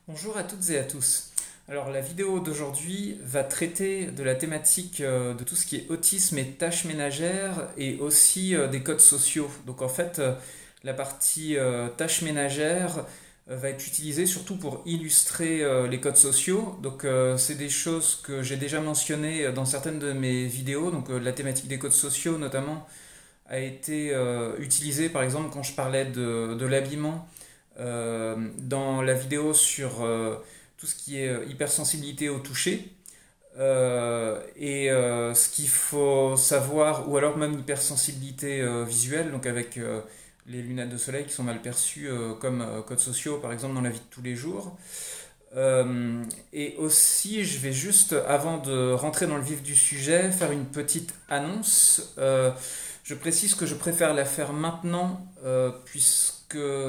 Bonjour à toutes et à tous. Alors la vidéo d'aujourd'hui va traiter de la thématique de tout ce qui est autisme et tâches ménagères et aussi des codes sociaux. Donc en fait la partie tâches ménagères va être utilisée surtout pour illustrer les codes sociaux. Donc c'est des choses que j'ai déjà mentionnées dans certaines de mes vidéos. Donc la thématique des codes sociaux notamment a été utilisée par exemple quand je parlais de l'habillement dans la vidéo sur tout ce qui est hypersensibilité au toucher. Ce qu'il faut savoir, ou alors même hypersensibilité visuelle, donc avec les lunettes de soleil qui sont mal perçues comme codes sociaux par exemple dans la vie de tous les jours. Et aussi, je vais juste, avant de rentrer dans le vif du sujet, faire une petite annonce. Je précise que je préfère la faire maintenant, puisque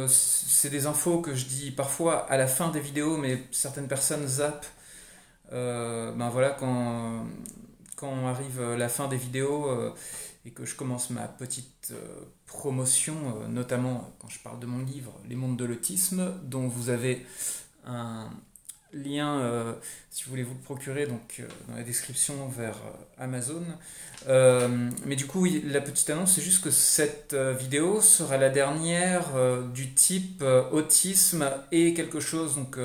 c'est des infos que je dis parfois à la fin des vidéos, mais certaines personnes zappent. Ben voilà, quand arrive la fin des vidéos et que je commence ma petite promotion, notamment quand je parle de mon livre Les mondes de l'autisme, dont vous avez un lien, si vous voulez vous le procurer, donc dans la description vers Amazon. Mais du coup, oui, la petite annonce, c'est juste que cette vidéo sera la dernière du type autisme et quelque chose, donc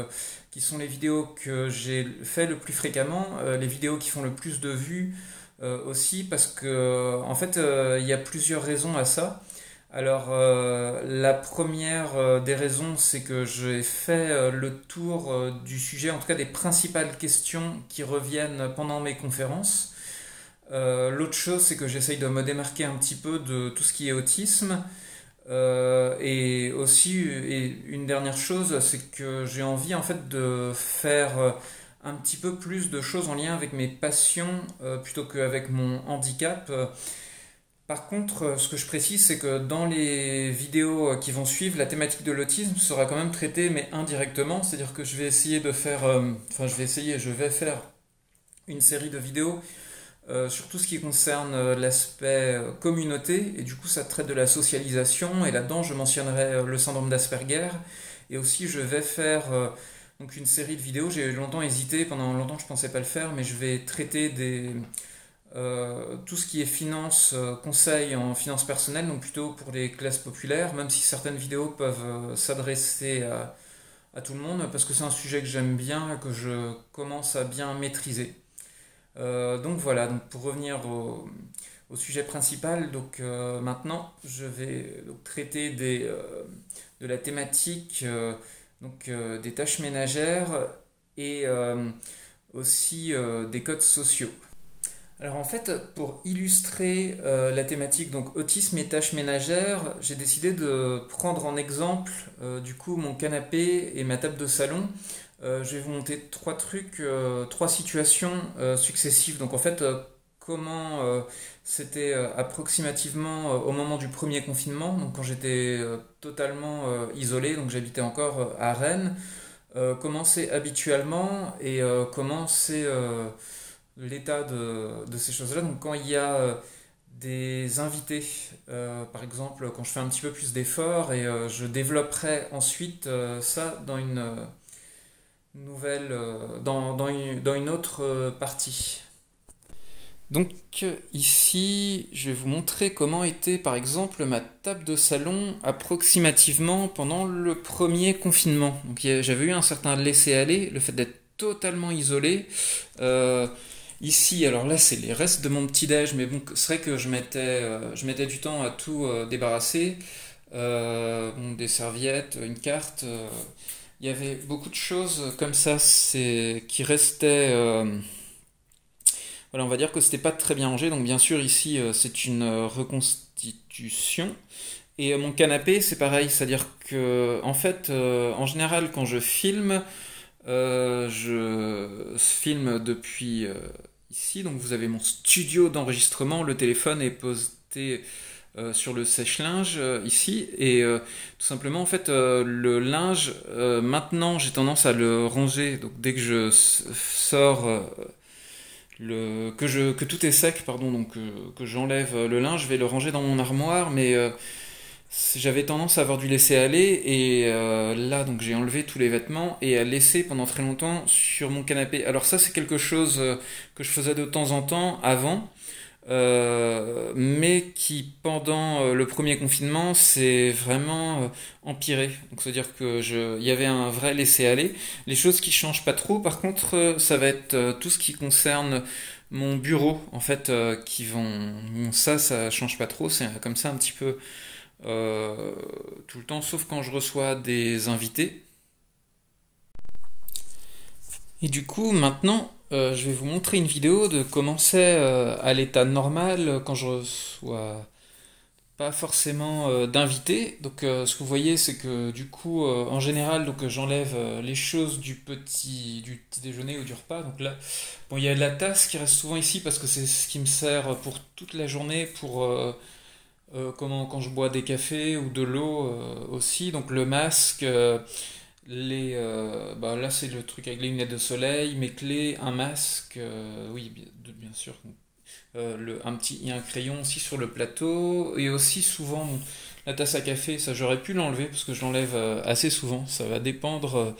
qui sont les vidéos que j'ai fait le plus fréquemment, les vidéos qui font le plus de vues aussi, parce que en fait, il y a plusieurs raisons à ça. Alors, la première des raisons, c'est que j'ai fait le tour du sujet, en tout cas des principales questions qui reviennent pendant mes conférences. L'autre chose, c'est que j'essaye de me démarquer un petit peu de tout ce qui est autisme. Et aussi, et une dernière chose, c'est que j'ai envie en fait de faire un petit peu plus de choses en lien avec mes passions plutôt qu'avec mon handicap. Par contre, ce que je précise, c'est que dans les vidéos qui vont suivre, la thématique de l'autisme sera quand même traitée, mais indirectement. C'est-à-dire que je vais essayer de faire, je vais faire une série de vidéos sur tout ce qui concerne l'aspect communauté. Et du coup, ça traite de la socialisation. Et là-dedans, je mentionnerai le syndrome d'Asperger. Et aussi, je vais faire donc une série de vidéos. J'ai longtemps hésité, pendant longtemps, je ne pensais pas le faire, mais je vais traiter tout ce qui est finance, conseil en finance personnelle, donc plutôt pour les classes populaires, même si certaines vidéos peuvent s'adresser à tout le monde, parce que c'est un sujet que j'aime bien, que je commence à bien maîtriser. Donc voilà, donc pour revenir au sujet principal, donc maintenant je vais donc, traiter de la thématique des tâches ménagères et aussi des codes sociaux. Alors en fait, pour illustrer la thématique donc autisme et tâches ménagères, j'ai décidé de prendre en exemple du coup mon canapé et ma table de salon. Je vais vous monter trois trucs, trois situations successives. Donc en fait, comment c'était approximativement au moment du premier confinement, donc quand j'étais totalement isolé, donc j'habitais encore à Rennes, comment c'est habituellement et comment c'est l'état de ces choses-là. Donc quand il y a des invités, par exemple quand je fais un petit peu plus d'efforts et je développerai ensuite ça dans une nouvelle, dans une autre partie. Donc ici, je vais vous montrer comment était par exemple ma table de salon approximativement pendant le premier confinement. Donc j'avais eu un certain laisser-aller, le fait d'être totalement isolé. Ici, alors là, c'est les restes de mon petit-déj, mais bon, c'est vrai que je mettais du temps à tout débarrasser. Bon, des serviettes, une carte. Il y avait beaucoup de choses comme ça qui restaient. Voilà, on va dire que c'était pas très bien rangé. Donc bien sûr, ici, c'est une reconstitution. Et mon canapé, c'est pareil, c'est-à-dire que, en fait, en général, quand je filme, je filme depuis ici, donc vous avez mon studio d'enregistrement, le téléphone est posté sur le sèche-linge ici, et tout simplement en fait le linge, maintenant j'ai tendance à le ranger, donc dès que je sors, que tout est sec, pardon, donc que j'enlève le linge, je vais le ranger dans mon armoire, mais j'avais tendance à avoir du laisser-aller et là donc j'ai enlevé tous les vêtements et à laisser pendant très longtemps sur mon canapé. Alors ça c'est quelque chose que je faisais de temps en temps avant, mais qui pendant le premier confinement s'est vraiment empiré. Donc c'est-à-dire que il y avait un vrai laisser-aller. Les choses qui changent pas trop, par contre, ça va être tout ce qui concerne mon bureau en fait, qui vont bon, ça change pas trop. C'est comme ça un petit peu euh, tout le temps, sauf quand je reçois des invités. Et du coup, maintenant, je vais vous montrer une vidéo de comment c'est à l'état normal quand je reçois pas forcément d'invités. Donc, ce que vous voyez, c'est que du coup, en général, donc j'enlève les choses du petit déjeuner ou du repas. Donc là, bon, il y a la tasse qui reste souvent ici parce que c'est ce qui me sert pour toute la journée, pour quand je bois des cafés ou de l'eau aussi. Donc le masque. Bah là, c'est le truc avec les lunettes de soleil, mes clés, un masque, oui, bien sûr. Il y a un crayon aussi sur le plateau, et aussi souvent la tasse à café, ça j'aurais pu l'enlever parce que je l'enlève assez souvent, ça va dépendre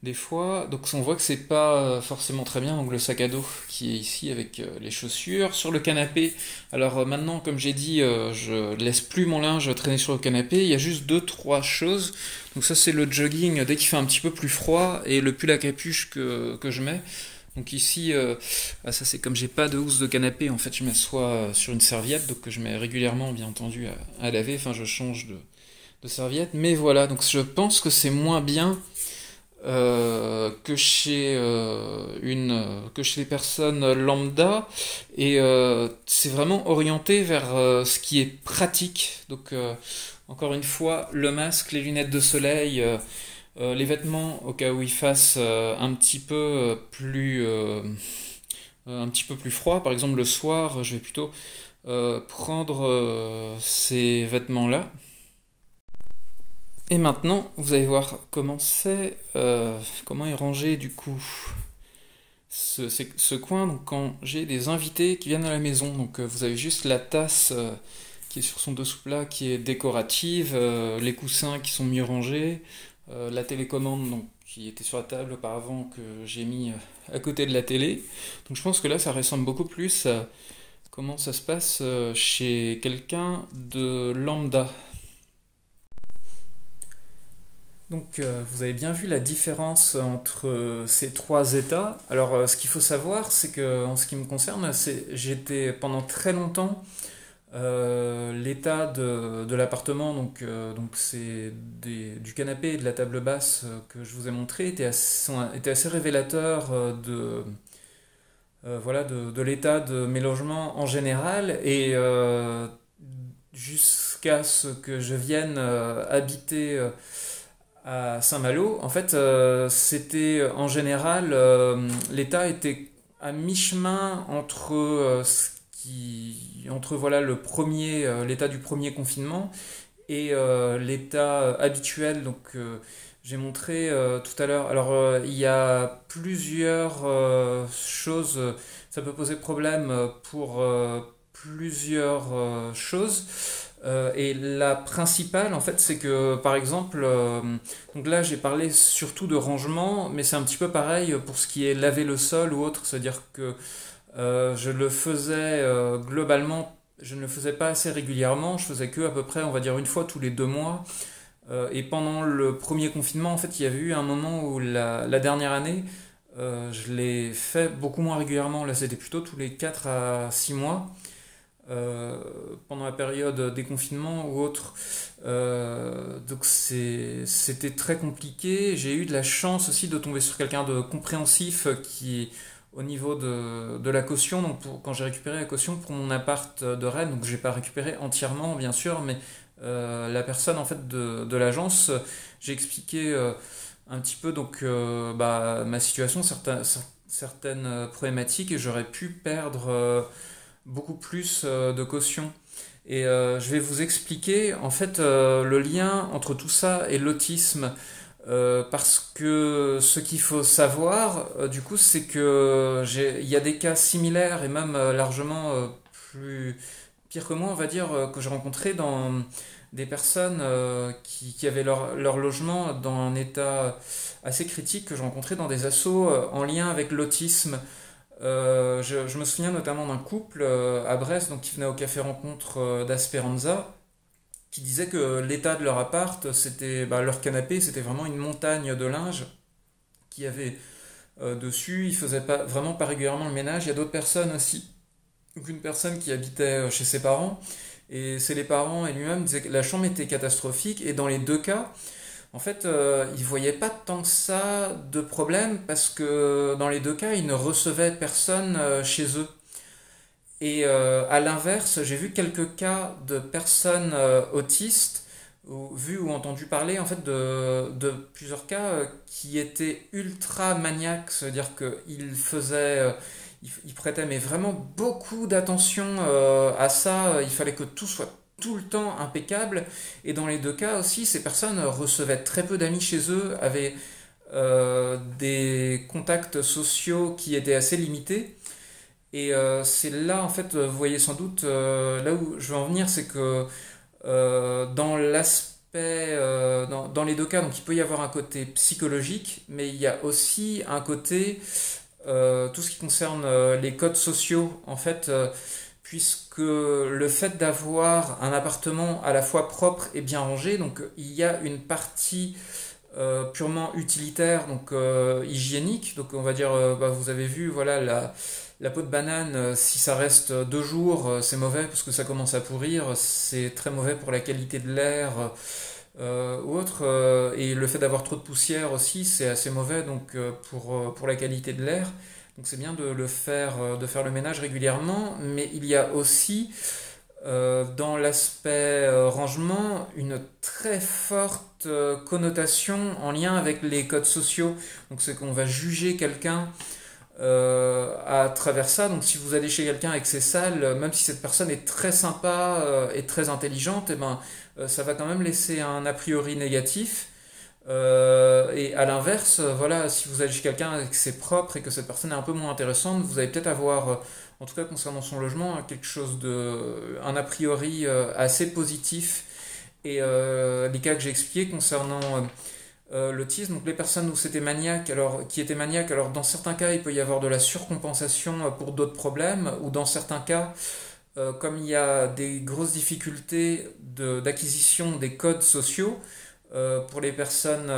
des fois. Donc on voit que c'est pas forcément très bien. Donc le sac à dos qui est ici avec les chaussures. Sur le canapé, alors maintenant, comme j'ai dit, je laisse plus mon linge traîner sur le canapé. Il y a juste deux, trois choses. Donc ça c'est le jogging dès qu'il fait un petit peu plus froid et le pull à capuche que je mets. Donc ici, ça c'est comme j'ai pas de housse de canapé, en fait je m'assois sur une serviette, donc que je mets régulièrement bien entendu à laver, enfin je change de serviette. Mais voilà, donc je pense que c'est moins bien que chez les personnes lambda, et c'est vraiment orienté vers ce qui est pratique. Donc encore une fois, le masque, les lunettes de soleil, les vêtements au cas où il fasse un petit peu plus froid. Par exemple le soir, je vais plutôt prendre ces vêtements-là. Et maintenant, vous allez voir comment est rangé du coup ce coin. Donc quand j'ai des invités qui viennent à la maison, donc vous avez juste la tasse qui est sur son dessous plat, qui est décorative, les coussins qui sont mieux rangés, la télécommande donc qui était sur la table auparavant que j'ai mis à côté de la télé. Donc je pense que là, ça ressemble beaucoup plus à comment ça se passe chez quelqu'un de lambda. Donc, vous avez bien vu la différence entre ces trois états. Alors, ce qu'il faut savoir, c'est que, en ce qui me concerne, j'étais pendant très longtemps l'état de l'appartement. Donc c'est du canapé et de la table basse que je vous ai montré était assez révélateur voilà, de l'état de mes logements en général. Et jusqu'à ce que je vienne habiter à Saint-Malo, en fait, c'était en général, l'État était à mi-chemin entre entre voilà l'état du premier confinement et l'état habituel. Donc, j'ai montré tout à l'heure. Alors, il y a plusieurs choses. Ça peut poser problème pour plusieurs choses. Et la principale, en fait, c'est que, par exemple, donc là, j'ai parlé surtout de rangement, mais c'est un petit peu pareil pour ce qui est laver le sol ou autre. C'est-à-dire que je le faisais globalement, je ne le faisais pas assez régulièrement. Je faisais que à peu près, on va dire, une fois tous les 2 mois. Et pendant le premier confinement, en fait, il y avait eu un moment où la dernière année, je l'ai fait beaucoup moins régulièrement. Là, c'était plutôt tous les 4 à 6 mois euh, pendant la période des confinements ou autre. Donc c'était très compliqué. J'ai eu de la chance aussi de tomber sur quelqu'un de compréhensif qui, au niveau de la caution, donc quand j'ai récupéré la caution pour mon appart de Rennes, donc j'ai pas récupéré entièrement bien sûr, mais la personne en fait de l'agence, j'ai expliqué un petit peu donc bah, ma situation, certaines problématiques, et j'aurais pu perdre beaucoup plus de caution. Et je vais vous expliquer en fait le lien entre tout ça et l'autisme. Parce que ce qu'il faut savoir, du coup, c'est que il y a des cas similaires et même largement plus pire que moi, on va dire, que j'ai rencontré des personnes qui avaient leur logement dans un état assez critique que je rencontrais dans des assos en lien avec l'autisme. Je me souviens notamment d'un couple à Brest donc, qui venait au café rencontre d'Asperanza qui disait que l'état de leur appart, c'était leur canapé, c'était vraiment une montagne de linge qui avait dessus. Ils faisaient pas, vraiment pas régulièrement le ménage. Il y a d'autres personnes aussi. Donc une personne qui habitait chez ses parents et c'est les parents et lui-même disaient que la chambre était catastrophique et dans les deux cas, en fait, ils voyaient pas tant que ça de problème parce que dans les deux cas, ils ne recevaient personne chez eux. Et à l'inverse, j'ai vu quelques cas de personnes autistes, vu ou entendu parler en fait de plusieurs cas qui étaient ultra maniaques, c'est-à-dire qu'ils faisaient, ils prêtaient mais vraiment beaucoup d'attention à ça, il fallait que tout soit tout le temps impeccable, et dans les deux cas aussi, ces personnes recevaient très peu d'amis chez eux, avaient des contacts sociaux qui étaient assez limités. Et c'est là, en fait, vous voyez sans doute, là où je veux en venir, c'est que dans l'aspect, dans les deux cas, donc il peut y avoir un côté psychologique, mais il y a aussi un côté, tout ce qui concerne les codes sociaux, en fait, puisque le fait d'avoir un appartement à la fois propre et bien rangé, donc il y a une partie purement utilitaire, donc hygiénique, donc on va dire, vous avez vu, voilà, la peau de banane, si ça reste 2 jours, c'est mauvais parce que ça commence à pourrir, c'est très mauvais pour la qualité de l'air ou autre. Et le fait d'avoir trop de poussière aussi, c'est assez mauvais donc, pour la qualité de l'air. Donc c'est bien de faire le ménage régulièrement, mais il y a aussi dans l'aspect rangement une très forte connotation en lien avec les codes sociaux. Donc c'est qu'on va juger quelqu'un à travers ça. Donc si vous allez chez quelqu'un avec ses salles, même si cette personne est très sympa et très intelligente, et ben, ça va quand même laisser un a priori négatif. Et à l'inverse, voilà, si vous allez chez quelqu'un et que c'est propre et que cette personne est un peu moins intéressante, vous allez peut-être avoir, en tout cas concernant son logement, quelque chose un a priori assez positif. Et les cas que j'ai expliqués concernant l'autisme, donc les personnes où c'était maniaque, alors qui étaient maniaques, alors dans certains cas il peut y avoir de la surcompensation pour d'autres problèmes, ou dans certains cas, comme il y a des grosses difficultés d'acquisition des codes sociaux pour les personnes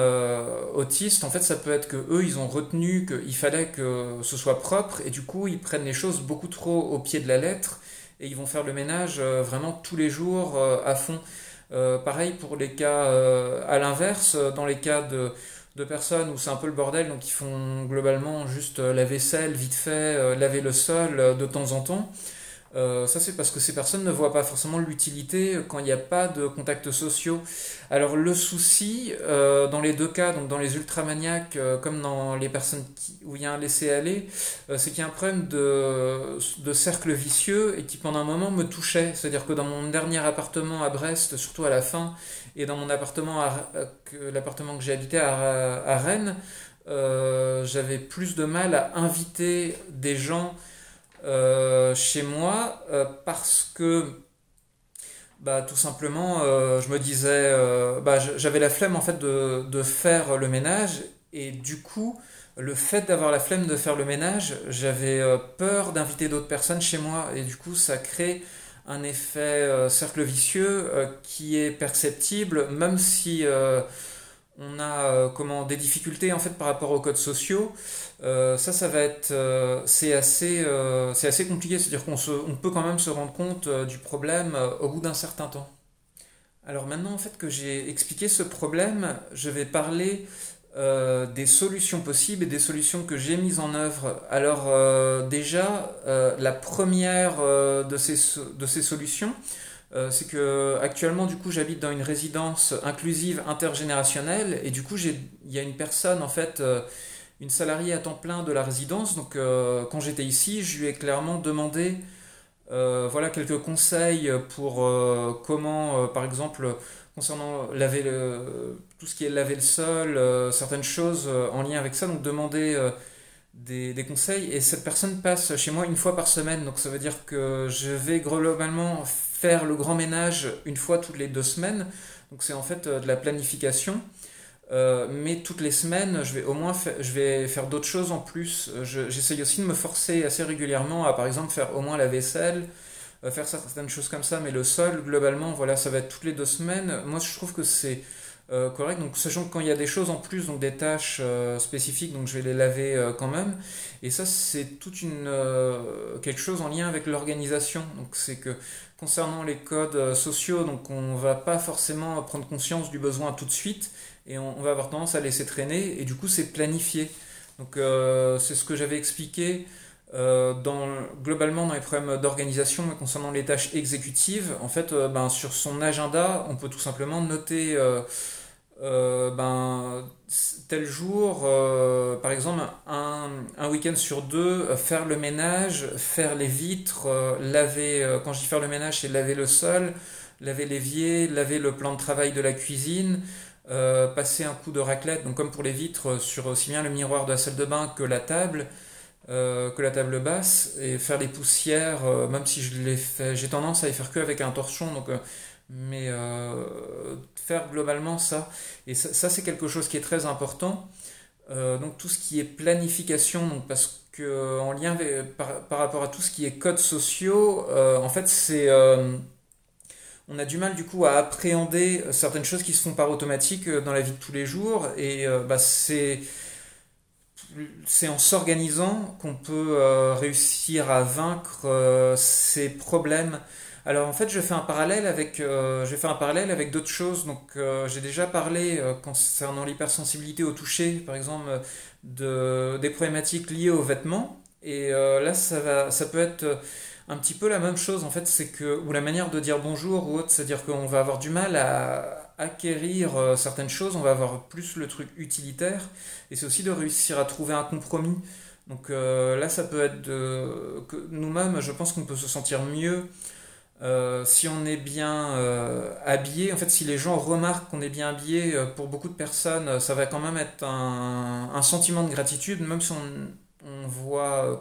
autistes, en fait ça peut être que eux ils ont retenu qu'il fallait que ce soit propre et du coup ils prennent les choses beaucoup trop au pied de la lettre et ils vont faire le ménage vraiment tous les jours à fond. Pareil pour les cas à l'inverse, dans les cas de personnes où c'est un peu le bordel, donc ils font globalement juste la vaisselle vite fait, laver le sol de temps en temps. Ça c'est parce que ces personnes ne voient pas forcément l'utilité quand il n'y a pas de contacts sociaux. Alors le souci dans les deux cas, donc dans les ultramaniaques comme dans les personnes où il y a un laisser-aller, c'est qu'il y a un problème de cercle vicieux et qui pendant un moment me touchait. C'est-à-dire que dans mon dernier appartement à Brest, surtout à la fin, et dans mon appartement, l'appartement que j'ai habité à Rennes, j'avais plus de mal à inviter des gens chez moi parce que tout simplement je me disais j'avais la flemme en fait de faire le ménage et du coup le fait d'avoir la flemme de faire le ménage j'avais peur d'inviter d'autres personnes chez moi et du coup ça crée un effet cercle vicieux qui est perceptible même si on a des difficultés en fait par rapport aux codes sociaux. Ça va être c'est assez compliqué, c'est-à-dire on peut quand même se rendre compte du problème au bout d'un certain temps. Alors maintenant en fait que j'ai expliqué ce problème, je vais parler des solutions possibles et des solutions que j'ai mises en œuvre. Alors déjà la première de ces solutions, c'est que actuellement du coup j'habite dans une résidence inclusive intergénérationnelle et du coup il y a une personne en fait une salariée à temps plein de la résidence donc quand j'étais ici je lui ai clairement demandé voilà quelques conseils pour comment par exemple concernant tout ce qui est laver le sol certaines choses en lien avec ça donc demander des conseils et cette personne passe chez moi une fois par semaine donc ça veut dire que je vais globalement faire le grand ménage une fois toutes les 2 semaines. Donc c'est en fait de la planification. Mais toutes les semaines, je vais faire d'autres choses en plus. J'essaye aussi de me forcer assez régulièrement à, par exemple, faire au moins la vaisselle, faire certaines choses comme ça. Mais le sol, globalement, voilà, ça va être toutes les 2 semaines. Moi, je trouve que c'est correct. Donc, sachant que quand il y a des choses en plus, donc des tâches spécifiques, donc je vais les laver quand même. Et ça, c'est quelque chose en lien avec l'organisation. Donc, c'est que concernant les codes sociaux, donc on va pas forcément prendre conscience du besoin tout de suite et on va avoir tendance à laisser traîner et du coup c'est planifié. Donc c'est ce que j'avais expliqué globalement dans les problèmes d'organisation, mais concernant les tâches exécutives. En fait, sur son agenda, on peut tout simplement noter tel jour, par exemple, un week-end sur deux, faire le ménage, faire les vitres, laver, quand je dis faire le ménage, c'est laver le sol, laver l'évier, laver le plan de travail de la cuisine, passer un coup de raclette, donc comme pour les vitres, sur aussi bien le miroir de la salle de bain que la table basse, et faire les poussières, même si je les fais, j'ai tendance à les faire que avec un torchon, mais faire globalement ça. Et ça, c'est quelque chose qui est très important. Donc tout ce qui est planification, donc parce que en lien par rapport à tout ce qui est codes sociaux, en fait on a du mal du coup à appréhender certaines choses qui se font par automatique dans la vie de tous les jours et c'est en s'organisant qu'on peut réussir à vaincre ces problèmes. Alors en fait, je vais faire un parallèle avec d'autres choses. Donc j'ai déjà parlé concernant l'hypersensibilité au toucher, par exemple, des problématiques liées aux vêtements. Et là, ça peut être un petit peu la même chose. En fait, ou la manière de dire bonjour ou autre, c'est-à-dire qu'on va avoir du mal à acquérir certaines choses, on va avoir plus le truc utilitaire. Et c'est aussi de réussir à trouver un compromis. Donc là, ça peut être que nous-mêmes, je pense qu'on peut se sentir mieux si on est bien habillé. En fait, si les gens remarquent qu'on est bien habillé, pour beaucoup de personnes, ça va quand même être un sentiment de gratitude, même si on voit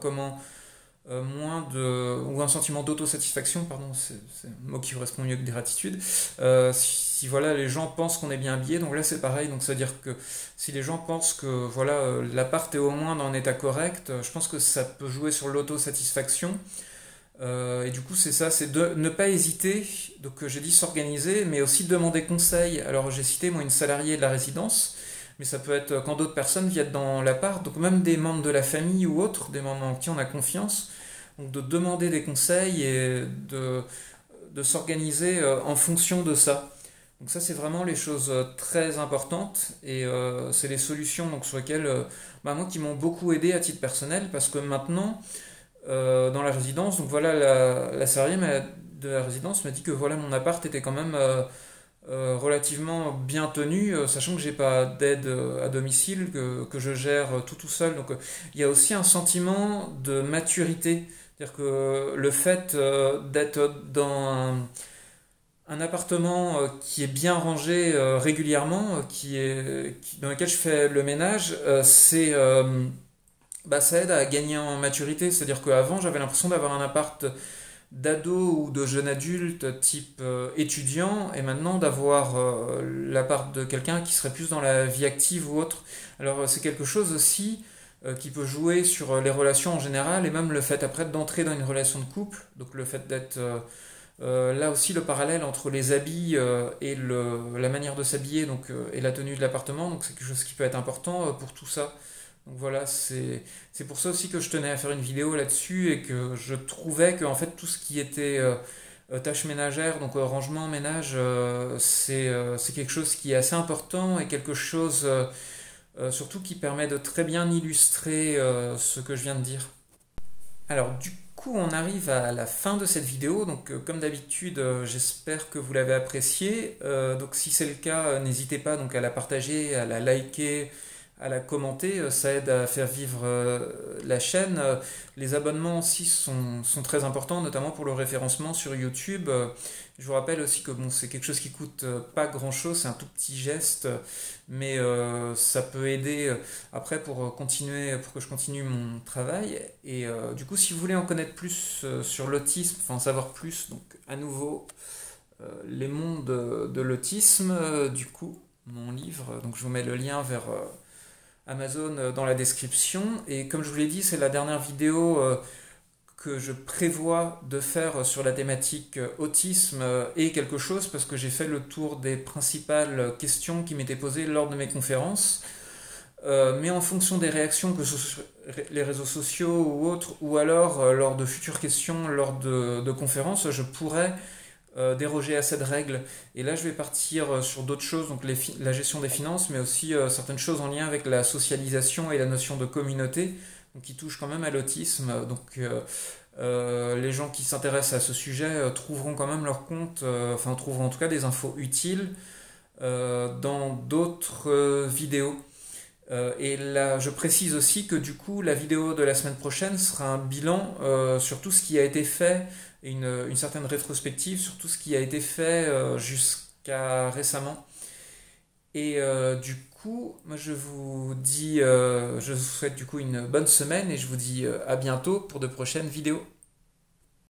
ou un sentiment d'autosatisfaction, pardon, c'est un mot qui correspond mieux que gratitude. Si voilà, les gens pensent qu'on est bien habillé, donc là c'est pareil, donc c'est à dire que si les gens pensent que voilà, l'appart est au moins dans un état correct, je pense que ça peut jouer sur l'autosatisfaction. Et du coup, c'est ça, c'est de ne pas hésiter. Donc, j'ai dit s'organiser, mais aussi demander conseil. Alors, j'ai cité moi une salariée de la résidence, mais ça peut être quand d'autres personnes viennent dans l'appart, donc même des membres de la famille ou autres, des membres en qui on a confiance. Donc, de demander des conseils et de s'organiser en fonction de ça. Donc, ça, c'est vraiment les choses très importantes et c'est les solutions donc, sur lesquelles, moi, qui m'ont beaucoup aidé à titre personnel, parce que maintenant, dans la résidence. Donc voilà, la salariée de la résidence m'a dit que voilà, mon appart était quand même relativement bien tenu, sachant que j'ai pas d'aide à domicile, que je gère tout seul. Donc il y a aussi un sentiment de maturité. C'est-à-dire que le fait d'être dans un appartement qui est bien rangé régulièrement, dans lequel je fais le ménage, ça aide à gagner en maturité. C'est-à-dire qu'avant, j'avais l'impression d'avoir un appart d'ado ou de jeune adulte type étudiant, et maintenant d'avoir l'appart de quelqu'un qui serait plus dans la vie active ou autre. Alors c'est quelque chose aussi qui peut jouer sur les relations en général, et même le fait après d'entrer dans une relation de couple, donc le fait d'être... là aussi le parallèle entre les habits et la manière de s'habiller et la tenue de l'appartement, donc c'est quelque chose qui peut être important pour tout ça. Donc voilà, c'est pour ça aussi que je tenais à faire une vidéo là-dessus et que je trouvais que en fait tout ce qui était tâches ménagères, donc rangement, ménage, c'est quelque chose qui est assez important et quelque chose surtout qui permet de très bien illustrer ce que je viens de dire. Alors du coup on arrive à la fin de cette vidéo, donc comme d'habitude j'espère que vous l'avez appréciée. Donc si c'est le cas, n'hésitez pas donc à la partager, à la liker, à la commenter, ça aide à faire vivre la chaîne. Les abonnements aussi sont très importants, notamment pour le référencement sur YouTube. Je vous rappelle aussi que bon, c'est quelque chose qui coûte pas grand-chose, c'est un tout petit geste, mais ça peut aider après pour que je continue mon travail. Et du coup, si vous voulez en connaître plus sur l'autisme, enfin en savoir plus, donc à nouveau, les mondes de l'autisme, du coup, mon livre, donc je vous mets le lien vers Amazon dans la description. Et comme je vous l'ai dit, c'est la dernière vidéo que je prévois de faire sur la thématique autisme et quelque chose parce que j'ai fait le tour des principales questions qui m'étaient posées lors de mes conférences. Mais en fonction des réactions, que ce soit sur les réseaux sociaux ou autres, ou alors lors de futures questions, lors de conférences, je pourrais déroger à cette règle. Et là, je vais partir sur d'autres choses, donc la gestion des finances, mais aussi certaines choses en lien avec la socialisation et la notion de communauté, donc qui touchent quand même à l'autisme. Donc, les gens qui s'intéressent à ce sujet trouveront quand même leur compte, enfin trouveront en tout cas des infos utiles dans d'autres vidéos. Et là, je précise aussi que du coup, la vidéo de la semaine prochaine sera un bilan sur tout ce qui a été fait, et une certaine rétrospective sur tout ce qui a été fait jusqu'à récemment. Et du coup, moi je vous dis, je vous souhaite du coup une bonne semaine et je vous dis à bientôt pour de prochaines vidéos.